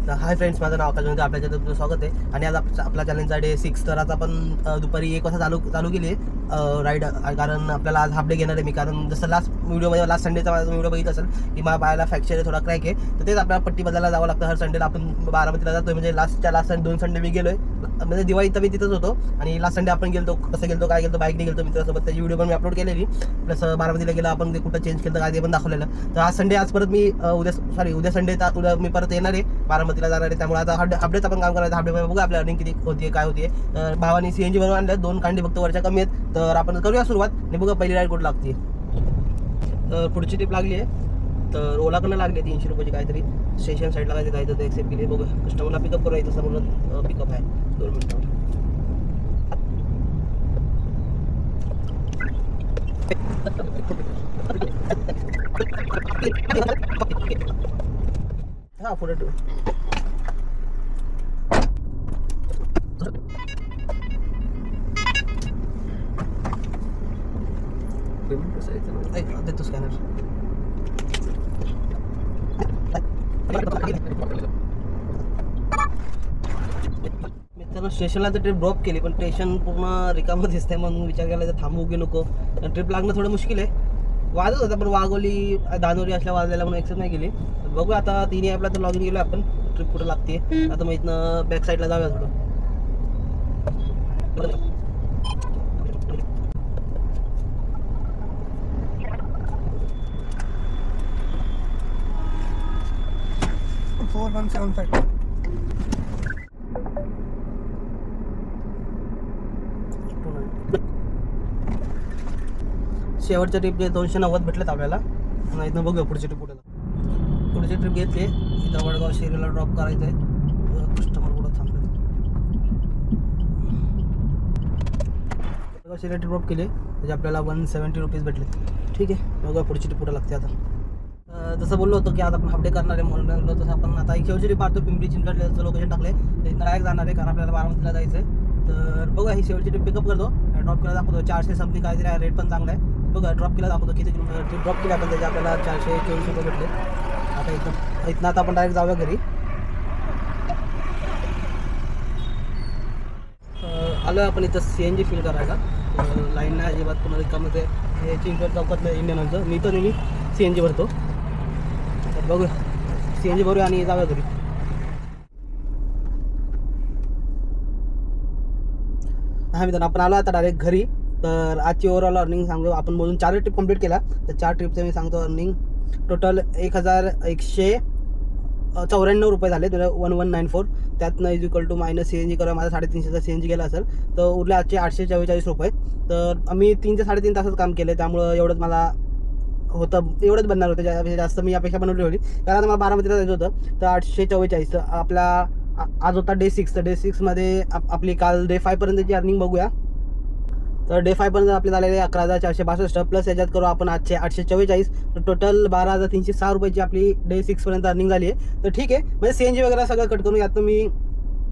तर hi friends, माझं नाव आकाश. आपल्या चॅनलवर तुमचं स्वागत आहे. आणि आज आपला चॅलेंजचा डे 6. तर आज आपण दुपारी 1 वाजता चालू केली आहे राईड. कारण आपल्याला आज हाफ डे घेणार आहे मी. कारण जसं लास्ट संडेचा माझा व्हिडिओ बघितला असेल की माझ्या पायाला फ्रॅक्चर आहे, थोडा क्रॅक आहे. तर तेच आपल्याला पट्टी बदलायला जावं लागतं हर संडेला. आपण बारामतीला जातोय. म्हणजे लास्ट 2 संडे मी गेलोय. म्हणजे दिवाळीत मी तिथंच होतो आणि लास्ट संडे आपण गेलो. कसं गेलो, काय गेलो, बाईकने गेलो मित्रासोबत. त्याची व्हिडिओ पण मी अपलोड केलेली. प्लस बारामतीला गेलो आपण, ते कुठं चेंज केलं काय ते पण दाखवलेलं. तर आज संडे, आज परत मी उद्या संडे उद्या मी परत येणार आहे, बारामतीला जाणार आहे. त्यामुळे आता हाफडेच आपण काम करायचं. हाफडे बघू आपल्या अर्निंग किती होती काय होती. तर भावानी CNG बनवून आणल्या. 2 कांडी फक्त वरच्या कमी आहेत. तर आपण करूया सुरुवात आणि बघा पहिली राईड कुठं लागते. तर पुढची ट्रिप लागली आहे. तर ओलाकडनं लागली आहे 300 रुपयाची काहीतरी. स्टेशन साईडला काय जायचं ते एक्सेप्ट केली. बघा कस्टमरला पिकअप करू यायचं समोर पिकअप आहे 2 मिनिटावर. हा पुढे ठेव. देतो स्कॅनर. मित्रांनो, स्टेशनला तर ट्रिप ड्रॉप केली, पण स्टेशन पूर्ण रिकामं दिसतंय. म्हणून विचार केला तर थांबू की नको. ट्रिप लागणं थोडं मुश्किल आहे. वाजत होता पण वाघोली दानोरी असल्या वाजलेला म्हणून एक्सेप्ट नाही केली. बघू आता 3 ॲपला तर लॉग इन केलो आपण. ट्रिप कुठं लागते आता मग इथनं बॅक साईडला जाऊया थोडं. शेवटच्या ट्रिपचे 290 भेटलेत आपल्याला. आणि इथनं बघूया पुढची ट्रिप कुठे. पुढची ट्रिप घेतली. इथं वडगाव शेरीला ड्रॉप करायचं आहे. कस्टमर कुठं थांबले. वडगाव शेरी ड्रॉप केली. त्याचे आपल्याला 170 रुपीज भेटले. ठीक आहे, बघा पुढची ट्रिप कुठं लागते आता. जसं बोललो होतो की आज आपण हाफ डे करणार आहे म्हणून, तसं आपण आता शेवटची ट्रिप पाहतो. पिंपरी चिंचवडचं लोकेशन टाकले. इथं डायरेक्ट जाणार आहे कारण आपल्याला बारामतीला जायचं आहे. तर बघा ही शेवटची ट्रिप पिकअप करतो. ड्रॉप केला दाखवतो 400 समथिंग काहीतरी आहे. रेट पण चांगला आहे. बघा ड्रॉप केला दाखवतो किती किलोमीटर ट्रिप ड्रॉप केली आपण. त्याचे आपल्याला 424 रुपये भेटले. आता इथनं आता आपण डायरेक्ट जाऊया घरी. आलो आपण इथं CNG फिल करायला. लाईन नाही अजिबात पुन्हा रिकामं. हे चिंचवड चौकातलं इंडियनचं. मी तर नेहमी CNG भरतो. तर बघूया CNG भरूया आणि जाऊया घरी. हा मित्रांनो, आपण आलो आता डायरेक्ट घरी. तर आजची ओव्हरऑल अर्निंग सांगतो. आपण बोलून 4 ट्रिप कंप्लीट केला. तर 4 ट्रिपचं मी सांगतो अर्निंग टोटल 1194 रुपये झाले. तुला 1194. त्यातनं is equal to minus CNG करा. माझा 350चा CNG गेला असेल. तर उरले आजचे 844 रुपये. तर आम्ही 3 ते 3.5 तासच काम केलं. त्यामुळं एवढंच मला होतं, एवढंच बनणार होतं. त्यापेक्षा जास्त मी अपेक्षा बनवली होती कारण आता मला बारामतीला जायचं होतं. तर 844 आपला आज होता डे 6. तर डे 6मध्ये आपली काल डे 5 पर्यंतची अर्निंग बघूया. तर डे 5 पर्यंत आपले झालेले 11,462 प्लस याच्यात करू आपण आजचे 844. तर टोटल 12,306 रुपयाची आपली डे 6 पर्यंत अर्निंग झाली आहे. तर ठीक आहे, म्हणजे CNG वगैरे सगळं कट करून यात मी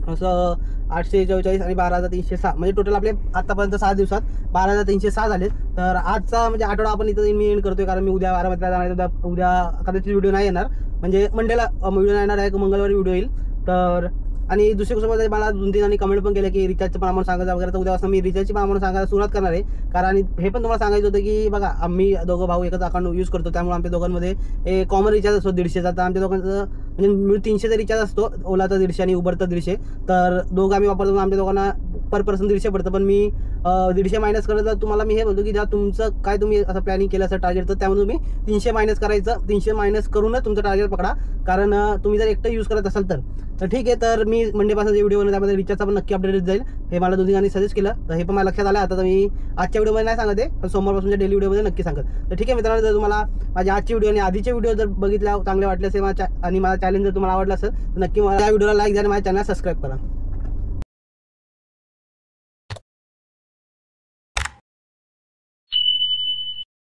असं 844 आणि 12,306 म्हणजे टोटल आपले आतापर्यंत 6 दिवसात 12,306 झाले. तर आजचा म्हणजे आठवडा आपण इथं मी एंड करतोय कारण मी उद्या बारामतीला जाणार. उद्या कदाचित व्हिडिओ नाही येणार, म्हणजे मंडेला व्हिडिओ नाही येणार आहे, मंगळवारी व्हिडिओ येईल. तर आणि दुसरी गोष्ट म्हणजे मला 2-3 जणांनी कमेंट पण केलं की रिचार्जचं पण आम्हाला सांगायचं वगैरे. तर उद्यापासून मी रिचार्जची पण आम्हाला सांगायला सुरुवात करणार आहे. कारण हे पण तुम्हाला सांगायचं होतं की बघा आम्ही दोघं भाऊ एकच अकाउंट यूज करतो. त्यामुळे आमच्या दोघांमध्ये कॉमन रिचार्ज असतो 150चा. तर आमच्या दोघांचं म्हणजे 300चा रिचार्ज असतो. ओलाचा 150 आणि उबरचा 150. तर दोघं आम्ही वापरतो. आमच्या दोघांना पर पर्सन 150 पडतं. पण मी 150 मायनस करत तर तुम्हाला मी हे बोलतो की जेव्हा तुमचं काय तुम्ही असं प्लॅनिंग केलं असं टार्गेट, तर त्यामुळे तुम्ही 300 मायनस करायचं. 300 मायनस करूनच तुमचं टार्गेट पकडा. कारण तुम्ही जर एकटं यूज करत असाल तर ठीक आहे. तर मी मंडेपासून जे व्हिडिओ बनवतो त्यामध्ये रिचार्जचा पण नक्की अपडेट जाईल. हे मला 2 जणांनी सजेस्ट केलं. तर हे पण मला लक्षात आलं. आता तर मी आजच्या व्हिडिओमध्ये नाही सांगत आहे, पण सोमवारपासूनच्या डेली व्हिडिओमध्ये नक्की सांगत. तर ठीक आहे मित्रांनो, जर तुम्हाला माझ्या आजची व्हिडिओ आणि आधीचे व्हिडिओ जर बघितल्या चांगले वाटले असेल आणि माझा चॅलेंज जर तुम्हाला आवडला असेल तर नक्की मला त्या व्हिडिओला लाईक द्या आणि माझ्या चॅनल सबस्क्राईब करा.